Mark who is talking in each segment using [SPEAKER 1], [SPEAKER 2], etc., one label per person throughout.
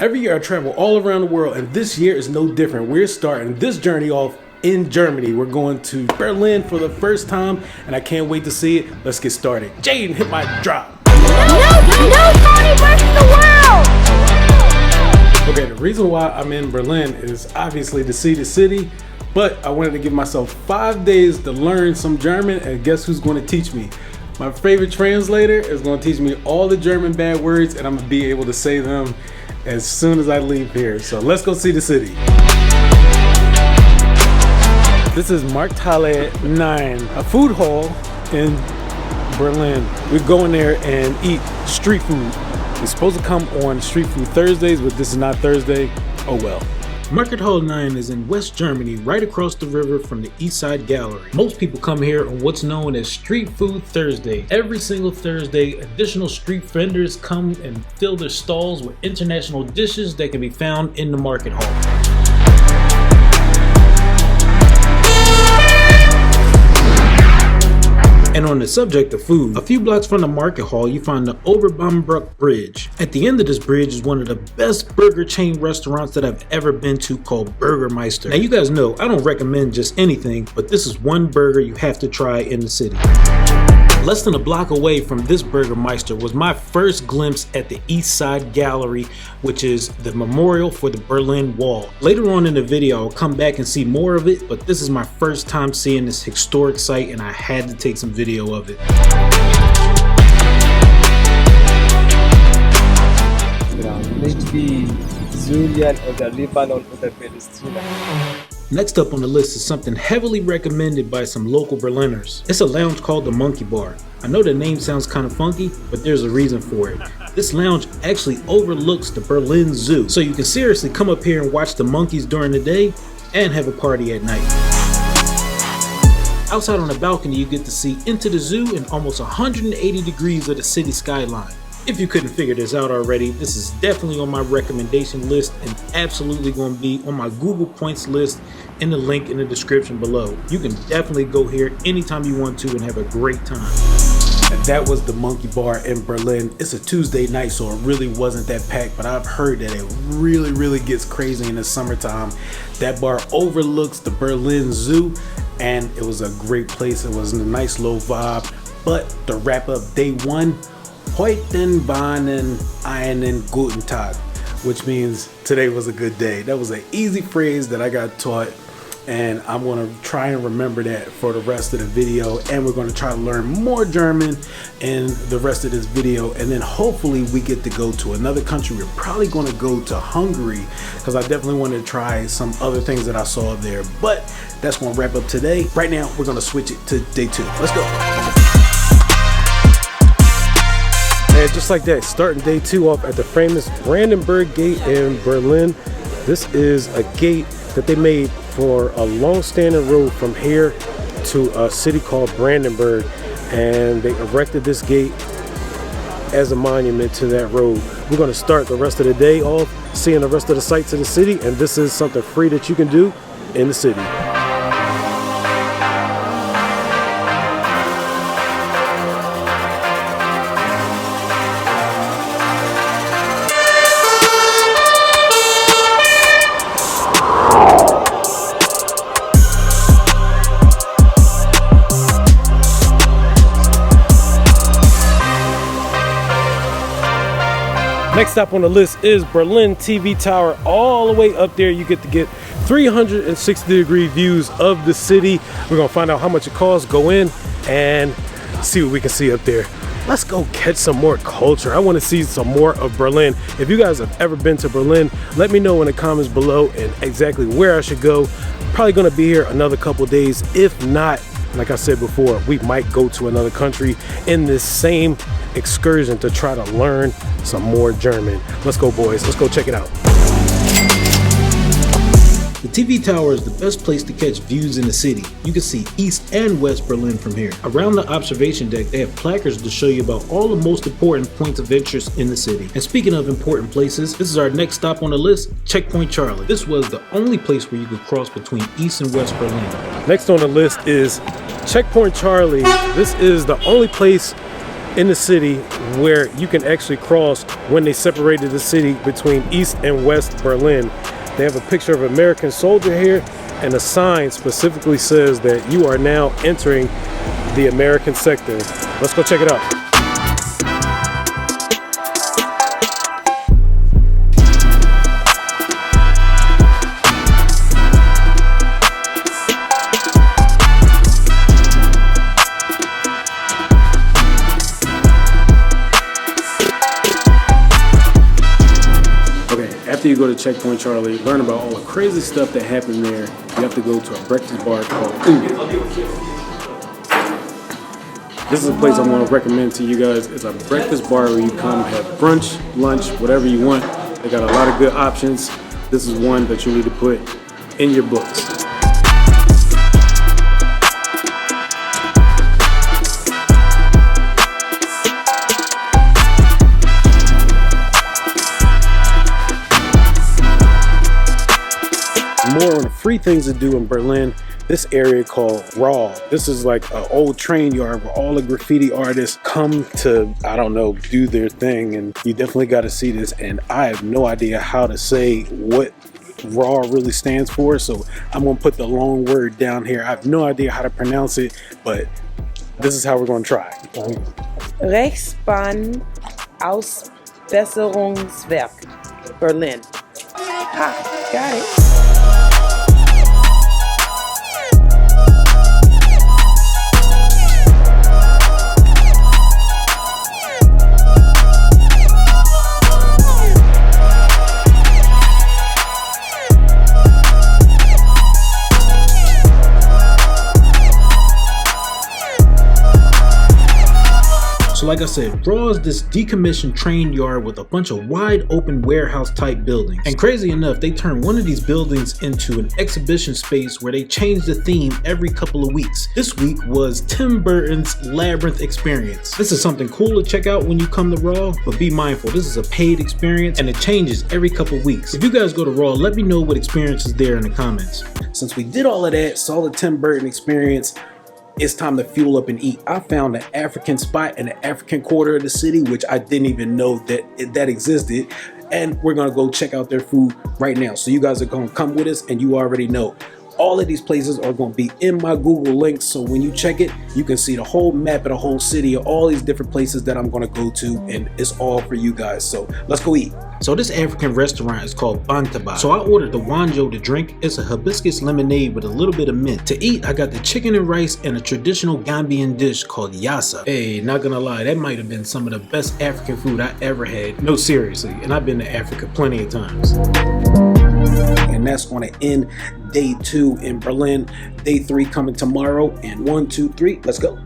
[SPEAKER 1] Every year I travel all around the world, and this year is no different. We're starting this journey off in Germany. We're going to Berlin for the first time, and I can't wait to see it. Let's get started. Jaden, hit my drop.
[SPEAKER 2] No, Tony versus the world!
[SPEAKER 1] Okay, the reason why I'm in Berlin is obviously to see the city, but I wanted to give myself 5 days to learn some German, and guess who's going to teach me? My favorite translator is going to teach me all the German bad words, and I'm going to be able to say them as soon as I leave here. So let's go see the city. This is MARKTHALLE 9, a food hall in Berlin. We go in there and eat street food. It's supposed to come on Street Food Thursdays, but this is not Thursday. Oh well. MARKTHALLE 9 is in West Germany, right across the river from the East Side Gallery. Most people come here on what's known as Street Food Thursday. Every single Thursday, additional street vendors come and fill their stalls with international dishes that can be found in the market hall. And on the subject of food, a few blocks from the market hall, you find the Oberbaumbrück Bridge. At the end of this bridge is one of the best burger chain restaurants that I've ever been to, called BURGERMEISTER. Now you guys know I don't recommend just anything, but this is one burger you have to try in the city. Less than a block away from this BURGERMEISTER was my first glimpse at the East Side Gallery, which is the memorial for the Berlin Wall. Later on in the video, I'll come back and see more of it, but this is my first time seeing this historic site, and I had to take some video of it.
[SPEAKER 3] Nicht wie Syrien oder Libanon oder Palästina.
[SPEAKER 1] Next up on the list is something heavily recommended by some local Berliners. It's a lounge called the Monkey Bar. I know the name sounds kind of funky, but there's a reason for it. This lounge actually overlooks the Berlin Zoo, so you can seriously come up here and watch the monkeys during the day and have a party at night. Outside on the balcony, you get to see into the zoo and almost 180 degrees of the city skyline. If you couldn't figure this out already, this is definitely on my recommendation list and absolutely going to be on my Google Points list in the link in the description below. You can definitely go here anytime you want to and have a great time. And that was the Monkey Bar in Berlin. It's a Tuesday night, so it really wasn't that packed, but I've heard that it really gets crazy in the summertime. That bar overlooks the Berlin Zoo, and it was a great place. It was a nice low vibe. But to wrap up day one, Heute waren einen guten Tag, which means today was a good day. That was an easy phrase that I got taught, and I'm going to try and remember that for the rest of the video, and we're going to try to learn more German in the rest of this video, and then hopefully we get to go to another country. We're probably going to go to Hungary because I definitely want to try some other things that I saw there, but that's going to wrap up today. Right now we're going to switch it to day two. Let's go. And just like that, starting day two off at the famous Brandenburg Gate in Berlin. This is a gate that they made for a long-standing road from here to a city called Brandenburg, and they erected this gate as a monument to that road. We're going to start the rest of the day off seeing the rest of the sights of the city, and this is something free that you can do in the city. Next up on the list is Berlin TV Tower. All the way up there, you get to get 360-degree views of the city. We're gonna find out how much it costs, go in, and see what we can see up there. Let's go catch some more culture. I want to see some more of Berlin. If you guys have ever been to Berlin, let me know in the comments below and exactly where I should go. Probably gonna be here another couple days. If not, like I said before, we might go to another country in this same excursion to try to learn some more German. Let's go, boys. Let's go check it out. The TV tower is the best place to catch views in the city. You can see East and West Berlin from here. Around the observation deck, they have placards to show you about all the most important points of interest in the city. And speaking of important places, this is our next stop on the list, Checkpoint Charlie. This was the only place where you could cross between East and West Berlin. Next on the list is Checkpoint Charlie. This is the only place
[SPEAKER 4] in the city where you can actually cross when they separated the city between East and West Berlin. They have a picture of an American soldier here, and a sign specifically says that you are now entering the American sector. Let's go check it out. After you go to Checkpoint Charlie, learn about all the crazy stuff that happened there, you have to go to a breakfast bar called OEUF. This is a place I want to recommend to you guys. It's a breakfast bar where you come have brunch, lunch, whatever you want. They got a lot of good options. This is one that you need to put in your books. More on the free things to do in Berlin, this area called R.A.W. This is like an old train yard where all the graffiti artists come to, I don't know, do their thing, and you definitely got to see this. And I have no idea how to say what R.A.W. really stands for, so I'm going to put the long word down here. I have no idea how to pronounce it, but this is how we're going to try.
[SPEAKER 5] Reichsbahn-Ausbesserungs-Werk, Berlin. Ha, got it.
[SPEAKER 1] So like I said, R.A.W. is this decommissioned train yard with a bunch of wide open warehouse type buildings. And crazy enough, they turned one of these buildings into an exhibition space where they change the theme every couple of weeks. This week was Tim Burton's Labyrinth experience. This is something cool to check out when you come to R.A.W., but be mindful, this is a paid experience and it changes every couple of weeks. If you guys go to R.A.W., let me know what experience is there in the comments.
[SPEAKER 4] Since we did all of that, saw the Tim Burton experience, it's time to fuel up and eat. I found an African spot in the African quarter of the city, which I didn't even know that existed. And we're gonna go check out their food right now. So you guys are gonna come with us, and you already know. All of these places are going to be in my Google links, so when you check it, you can see the whole map of the whole city of all these different places that I'm going to go to, and it's all for you guys. So let's go eat.
[SPEAKER 1] So this African restaurant is called BANTABAA. So I ordered the wanjo to drink. It's a hibiscus lemonade with a little bit of mint. To eat, I got the chicken and rice and a traditional Gambian dish called yassa. Hey, not gonna lie, that might have been some of the best African food I ever had. No, seriously, and I've been to Africa plenty of times.
[SPEAKER 4] And that's going to end day 2 in Berlin. Day 3 coming tomorrow. And 1, 2, 3, let's go.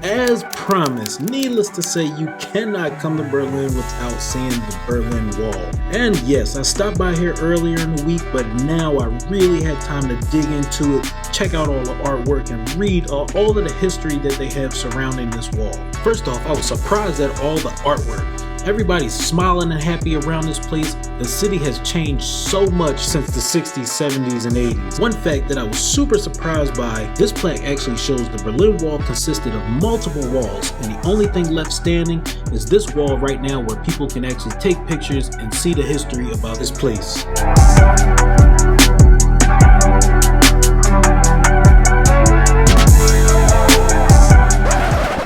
[SPEAKER 1] As promised, needless to say, you cannot come to Berlin without seeing the Berlin Wall. And yes, I stopped by here earlier in the week, but now I really had time to dig into it, check out all the artwork, and read all of the history that they have surrounding this wall. First off, I was surprised at all the artwork. Everybody's smiling and happy around this place. The city has changed so much since the 60s, 70s, and 80s. One fact that I was super surprised by, this plaque actually shows the Berlin Wall consisted of multiple walls, and the only thing left standing is this wall right now where people can actually take pictures and see the history about this place.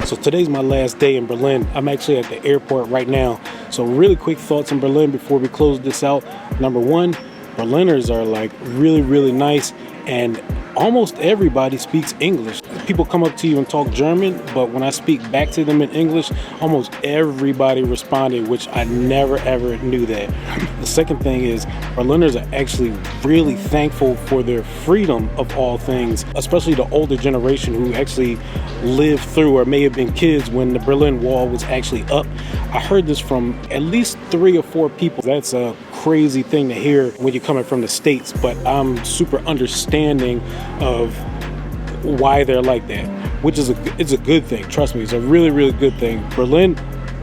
[SPEAKER 4] So today's my last day in Berlin. I'm actually at the airport right now. So really quick thoughts on Berlin before we close this out. Number one, Berliners are like really, really nice, and almost everybody speaks English. People come up to you and talk German, but when I speak back to them in English, almost everybody responded, which I never ever knew that. The second thing is Berliners are actually really thankful for their freedom of all things, especially the older generation who actually lived through or may have been kids when the Berlin Wall was actually up. I heard this from at least 3 or 4 people. That's a crazy thing to hear when you're coming from the States, but I'm super understanding of why they're like that, which is it's a good thing. Trust me, it's a really, really good thing. Berlin,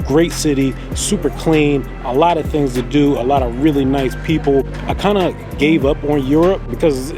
[SPEAKER 4] great city, super clean, a lot of things to do, a lot of really nice people. I kind of gave up on Europe because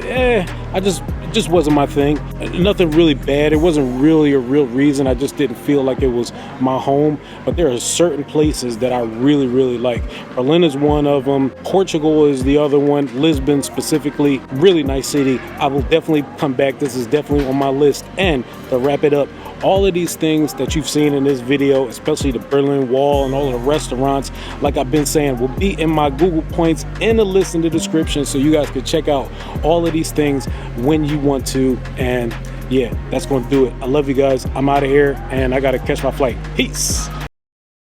[SPEAKER 4] just wasn't my thing. Nothing really bad. It wasn't really a real reason. I just didn't feel like it was my home. But there are certain places that I really, really like. Berlin is one of them. Portugal is the other one. Lisbon specifically, really nice city. I will definitely come back. This is definitely on my list. And to wrap it up, all of these things that you've seen in this video, especially the Berlin Wall and all of the restaurants, like I've been saying, will be in my Google points in the list in the description, so you guys can check out all of these things when you want to. And yeah, that's gonna do it. I love you guys. I'm out of here and I gotta catch my flight. Peace.